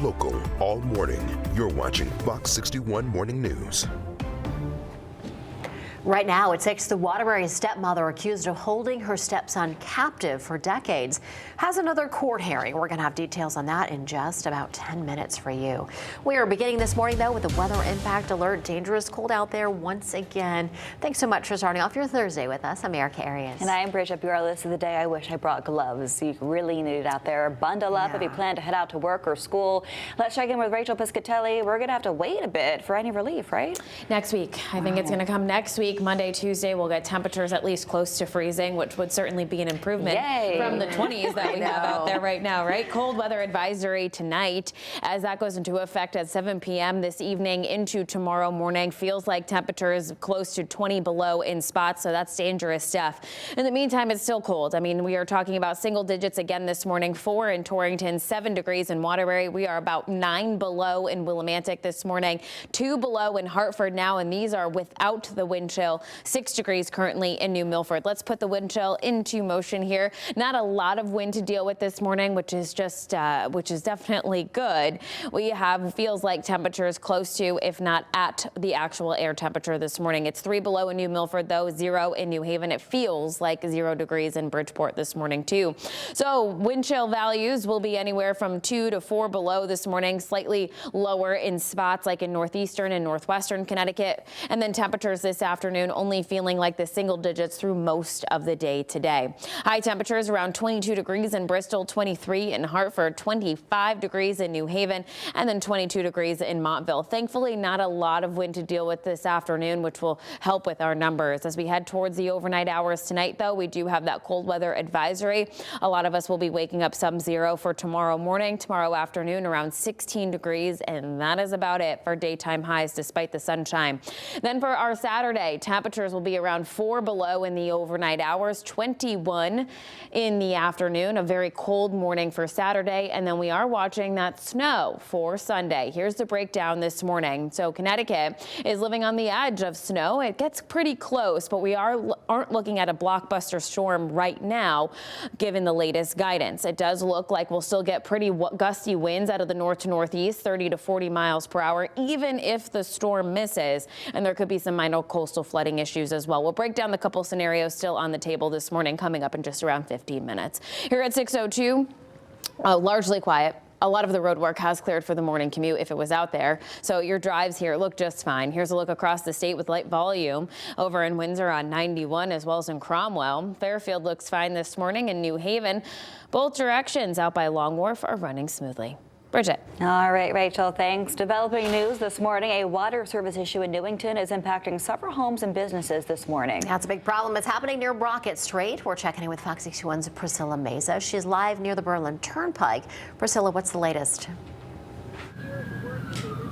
local all morning. You're watching Fox 61 Morning News. Right now, at 6, the Waterbury stepmother accused of holding her stepson captive for decades has another court hearing. We're going to have details on that in just about 10 minutes for you. We are beginning this morning, though, with a weather impact alert. Dangerous cold out there once again. Thanks so much for starting off your Thursday with us. I'm Erica Arias. And I am Bridget Bureau-List of the day. I wish I brought gloves. You really need it out there. Bundle up if you plan to head out to work or school. Let's check in with Rachel Piscatelli. We're going to have to wait a bit for any relief, right? Next week. I think it's going to come next week. Monday, Tuesday, we'll get temperatures at least close to freezing, which would certainly be an improvement from the 20s that we have out there right now, right? Cold weather advisory tonight as that goes into effect at 7 p.m. this evening into tomorrow morning. Feels like temperatures close to 20 below in spots, so that's dangerous stuff. In the meantime, it's still cold. I mean, we are talking about single digits again this morning. 4 in Torrington, 7 degrees in Waterbury. We are about 9 below in Willimantic this morning, 2 below in Hartford now, and these are without the wind chill. 6 degrees currently in New Milford. Let's put the wind chill into motion here. Not a lot of wind to deal with this morning, which is definitely good. We have feels like temperatures close to, if not at, the actual air temperature this morning. It's 3 below in New Milford, though, 0 in New Haven. It feels like 0 degrees in Bridgeport this morning, too. So wind chill values will be anywhere from 2 to 4 below this morning, slightly lower in spots like in northeastern and northwestern Connecticut. And then temperatures this afternoon only feeling like the single digits through most of the day today. High temperatures around 22 degrees in Bristol, 23 in Hartford, 25 degrees in New Haven, and then 22 degrees in Montville. Thankfully, not a lot of wind to deal with this afternoon, which will help with our numbers. As we head towards the overnight hours tonight, though, we do have that cold weather advisory. A lot of us will be waking up sub-zero for tomorrow morning, tomorrow afternoon around 16 degrees, and that is about it for daytime highs despite the sunshine. Then for our Saturday, temperatures will be around 4 below in the overnight hours, 21 in the afternoon. A very cold morning for Saturday, and then we are watching that snow for Sunday. Here's the breakdown this morning. So Connecticut is living on the edge of snow. It gets pretty close, but we aren't looking at a blockbuster storm right now, given the latest guidance. It does look like we'll still get pretty gusty winds out of the north to northeast, 30 to 40 miles per hour, even if the storm misses, and there could be some minor coastal flooding issues as well. We'll break down the couple scenarios still on the table this morning, coming up in just around 15 minutes. Here at 6:02, largely quiet. A lot of the road work has cleared for the morning commute if it was out there. So your drives here look just fine. Here's a look across the state with light volume over in Windsor on 91 as well as in Cromwell. Fairfield looks fine this morning in New Haven. Both directions out by Long Wharf are running smoothly. Bridget. All right, Rachel, thanks. Developing news this morning. A water service issue in Newington is impacting several homes and businesses this morning. That's a big problem. It's happening near Brockett Strait. We're checking in with Fox 61's Priscilla Meza. She's live near the Berlin Turnpike. Priscilla, what's the latest?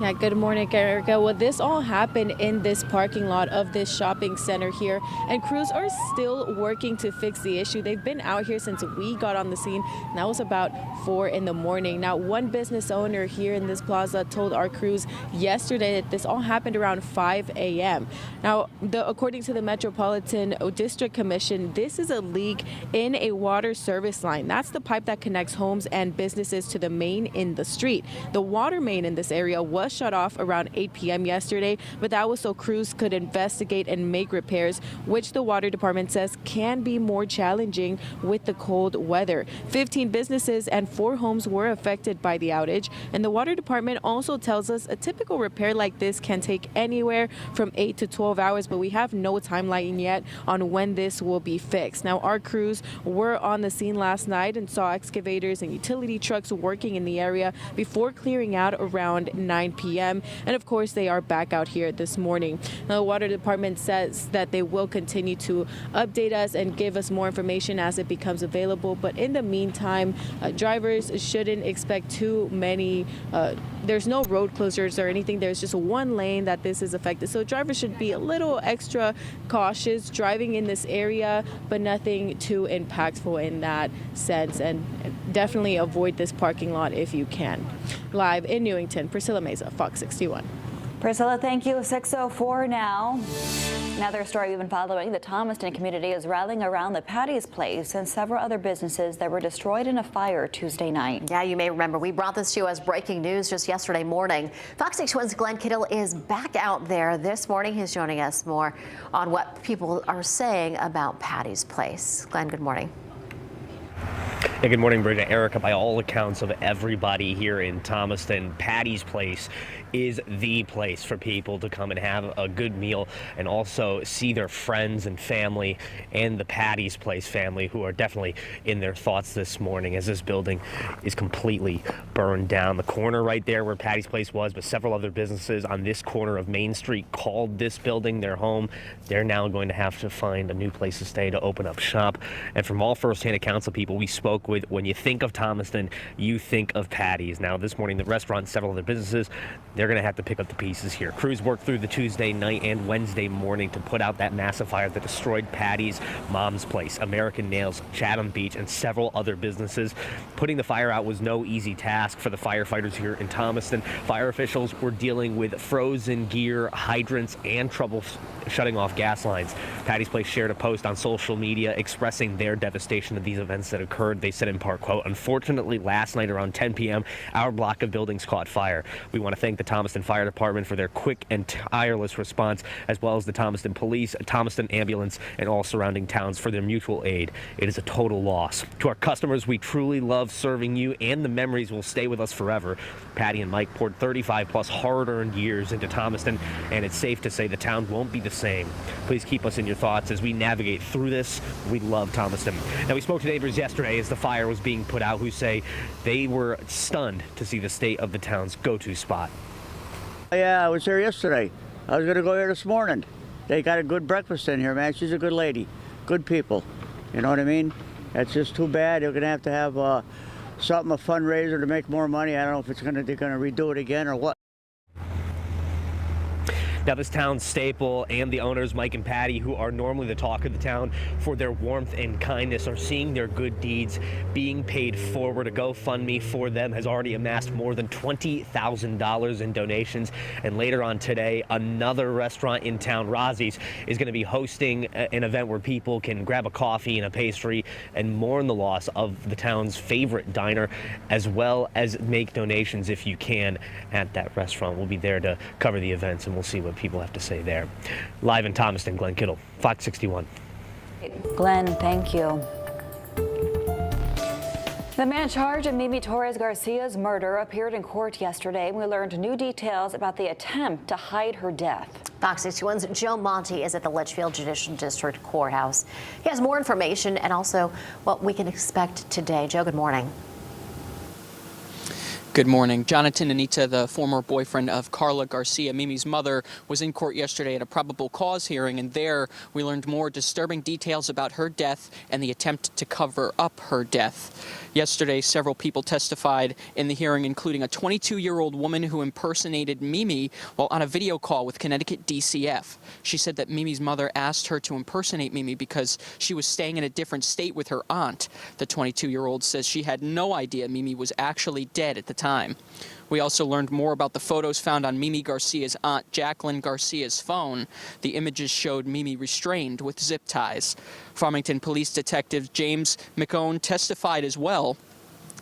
Yeah, good morning, Erica. Well, this all happened in this parking lot of this shopping center here, and crews are still working to fix the issue. They've been out here since we got on the scene, and that was about 4 in the morning. Now, one business owner here in this plaza told our crews yesterday that this all happened around 5 a.m. Now, according to the Metropolitan District Commission, this is a leak in a water service line. That's the pipe that connects homes and businesses to the main in the street. The water main in this area was shut off around 8 p.m. yesterday, but that was so crews could investigate and make repairs, which the water department says can be more challenging with the cold weather. 15 businesses and 4 homes were affected by the outage, and the water department also tells us a typical repair like this can take anywhere from 8 to 12 hours, but we have no timeline yet on when this will be fixed. Now, our crews were on the scene last night and saw excavators and utility trucks working in the area before clearing out around 9 p.m. And of course, they are back out here this morning. Now, the water department says that they will continue to update us and give us more information as it becomes available. But in the meantime, drivers shouldn't expect too many. There's no road closures or anything. There's just one lane that this is affected. So drivers should be a little extra cautious driving in this area, but nothing too impactful in that sense. And definitely avoid this parking lot if you can. Live in Newington, Priscilla Meza, Fox 61. Priscilla, thank you. 6:04 now. Another story we've been following, the Thomaston community is rallying around the Patty's Place and several other businesses that were destroyed in a fire Tuesday night. Yeah, you may remember we brought this to you as breaking news just yesterday morning. Fox 61's Glenn Kittle is back out there this morning. He's joining us more on what people are saying about Patty's Place. Glenn, good morning. Hey, good morning, Bridget. Erica, by all accounts of everybody here in Thomaston, Patty's Place is the place for people to come and have a good meal and also see their friends and family and the Patty's Place family, who are definitely in their thoughts this morning as this building is completely burned down. The corner right there where Patty's Place was, but several other businesses on this corner of Main Street called this building their home. They're now going to have to find a new place to stay to open up shop. And from all firsthand accounts of people we spoke with, when you think of Thomaston, you think of Patty's. Now, this morning, the restaurant and several other businesses, they're going to have to pick up the pieces here. Crews worked through the Tuesday night and Wednesday morning to put out that massive fire that destroyed Patty's, Mom's Place, American Nails, Chatham Beach, and several other businesses. Putting the fire out was no easy task for the firefighters here in Thomaston. Fire officials were dealing with frozen gear, hydrants, and trouble shutting off gas lines. Patty's Place shared a post on social media expressing their devastation of these events that occurred. They said in part, quote, "Unfortunately, last night around 10 p.m., our block of buildings caught fire. We want to thank the Thomaston Fire Department for their quick and tireless response, as well as the Thomaston Police, Thomaston Ambulance, and all surrounding towns for their mutual aid. It is a total loss. To our customers, we truly love serving you, and the memories will stay with us forever." Patty and Mike poured 35-plus hard-earned years into Thomaston, and it's safe to say the town won't be the same. Please keep us in your thoughts as we navigate through this. We love Thomaston. Now, we spoke to neighbors yesterday as the fire was being put out, who say they were stunned to see the state of the town's go-to spot. Yeah, I was here yesterday. I was going to go here this morning. They got a good breakfast in here, man. She's a good lady. Good people. You know what I mean? That's just too bad. They're going to have something, a fundraiser to make more money. I don't know if they're going to redo it again or what. Now, this town's staple and the owners, Mike and Patty, who are normally the talk of the town for their warmth and kindness, are seeing their good deeds being paid forward. A GoFundMe for them has already amassed more than $20,000 in donations. And later on today, another restaurant in town, Rosie's, is going to be hosting an event where people can grab a coffee and a pastry and mourn the loss of the town's favorite diner, as well as make donations if you can at that restaurant. We'll be there to cover the events, and we'll see what people have to say there. Live in Thomaston, Glenn Kittle, Fox 61. Glenn, thank you. The man charged in Mimi Torres Garcia's murder appeared in court yesterday. We learned new details about the attempt to hide her death. Fox 61's Joe Monty is at the Litchfield Judicial District Courthouse. He has more information and also what we can expect today. Joe, good morning. Good morning. Jonathan Anita, the former boyfriend of Carla Garcia, Mimi's mother, was in court yesterday at a probable cause hearing, and there we learned more disturbing details about her death and the attempt to cover up her death. Yesterday, several people testified in the hearing, including a 22-year-old woman who impersonated Mimi while on a video call with Connecticut DCF. She said that Mimi's mother asked her to impersonate Mimi because she was staying in a different state with her aunt. The 22-year-old says she had no idea Mimi was actually dead at the time. We also learned more about the photos found on Mimi Garcia's aunt Jacqueline Garcia's phone. The images showed Mimi restrained with zip ties. Farmington Police Detective James McCone testified as well.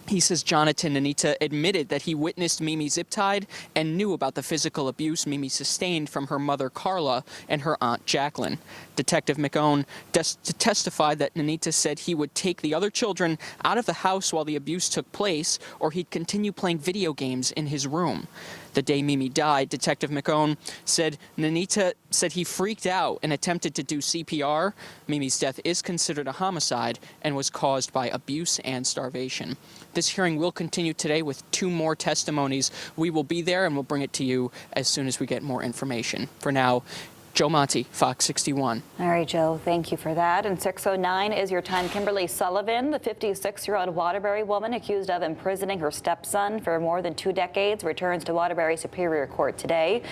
He says Jonathan Anita admitted that he witnessed Mimi zip-tied and knew about the physical abuse Mimi sustained from her mother Carla and her aunt Jacqueline. Detective McCone testified that Anita said he would take the other children out of the house while the abuse took place, or he'd continue playing video games in his room. The day Mimi died, Detective McCone said Nanita said he freaked out and attempted to do CPR. Mimi's death is considered a homicide and was caused by abuse and starvation. This hearing will continue today with 2 more testimonies. We will be there and we'll bring it to you as soon as we get more information. For now, Joe Monty, Fox 61. All right, Joe, thank you for that. And 6:09 is your time. Kimberly Sullivan, the 56-year-old Waterbury woman accused of imprisoning her stepson for more than 2 decades, returns to Waterbury Superior Court today.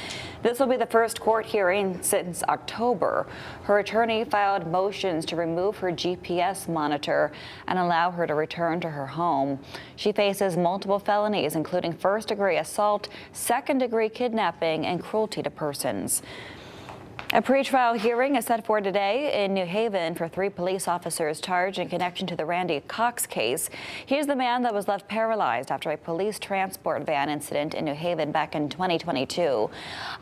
This will be the first court hearing since October. Her attorney filed motions to remove her GPS monitor and allow her to return to her home. She faces multiple felonies, including first-degree assault, second-degree kidnapping, and cruelty to persons. A pretrial hearing is set for today in New Haven for 3 police officers charged in connection to the Randy Cox case. He's the man that was left paralyzed after a police transport van incident in New Haven back in 2022.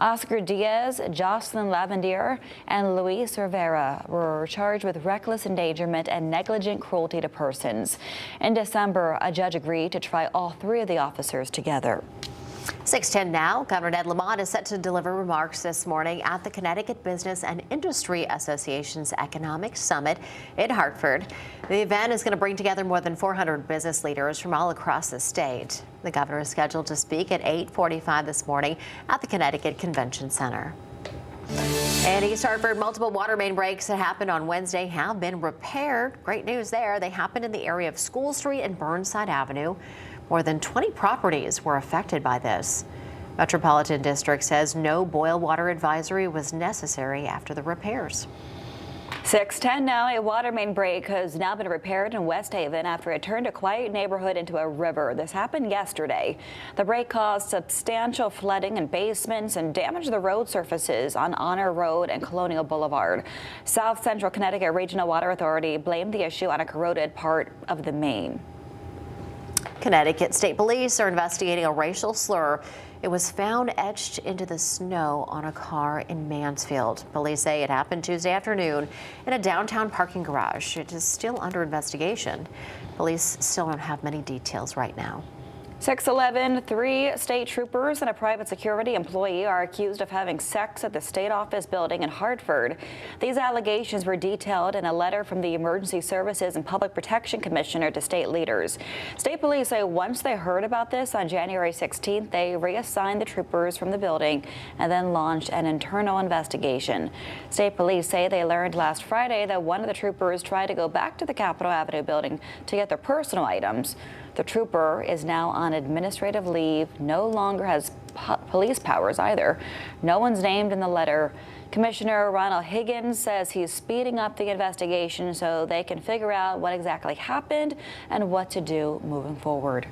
Oscar Diaz, Jocelyn Lavendier, and Luis Rivera were charged with reckless endangerment and negligent cruelty to persons. In December, a judge agreed to try all 3 of the officers together. 6:10 now. Governor Ned Lamont is set to deliver remarks this morning at the Connecticut Business and Industry Association's Economic Summit in Hartford. The event is going to bring together more than 400 business leaders from all across the state. The governor is scheduled to speak at 8:45 this morning at the Connecticut Convention Center. In East Hartford, multiple water main breaks that happened on Wednesday have been repaired. Great news there. They happened in the area of School Street and Burnside Avenue. More than 20 properties were affected by this. Metropolitan District says no boil water advisory was necessary after the repairs. 6:10 now. A water main break has now been repaired in West Haven after it turned a quiet neighborhood into a river. This happened yesterday. The break caused substantial flooding in basements and damaged the road surfaces on Honor Road and Colonial Boulevard. South Central Connecticut Regional Water Authority blamed the issue on a corroded part of the main. Connecticut State Police are investigating a racial slur. It was found etched into the snow on a car in Mansfield. Police say it happened Tuesday afternoon in a downtown parking garage. It is still under investigation. Police still don't have many details right now. 6:11, 3 state troopers and a private security employee are accused of having sex at the state office building in Hartford. These allegations were detailed in a letter from the Emergency Services and Public Protection Commissioner to state leaders. State police say once they heard about this on January 16th, they reassigned the troopers from the building and then launched an internal investigation. State police say they learned last Friday that one of the troopers tried to go back to the Capitol Avenue building to get their personal items. The trooper is now on administrative leave, no longer has police powers either. No one's named in the letter. Commissioner Ronald Higgins says he's speeding up the investigation so they can figure out what exactly happened and what to do moving forward.